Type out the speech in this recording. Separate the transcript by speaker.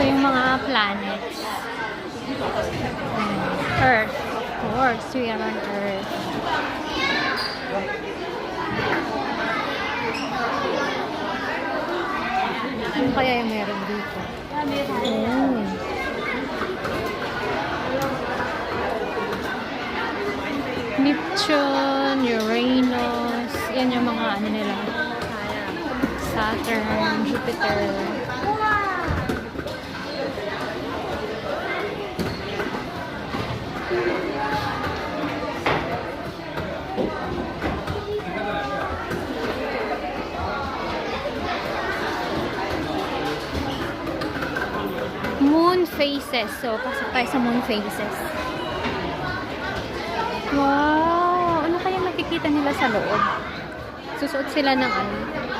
Speaker 1: Ito yung mga planets. Earth. Of course, we are on Earth. Ano kaya yung meron dito? Oh. Neptune, Uranus, yan yung mga ano nila. Saturn, Jupiter. Moon phases. So, pasok tayo sa moon phases. Wow! Ano kaya makikita nila sa loob? Susuot sila ng ano?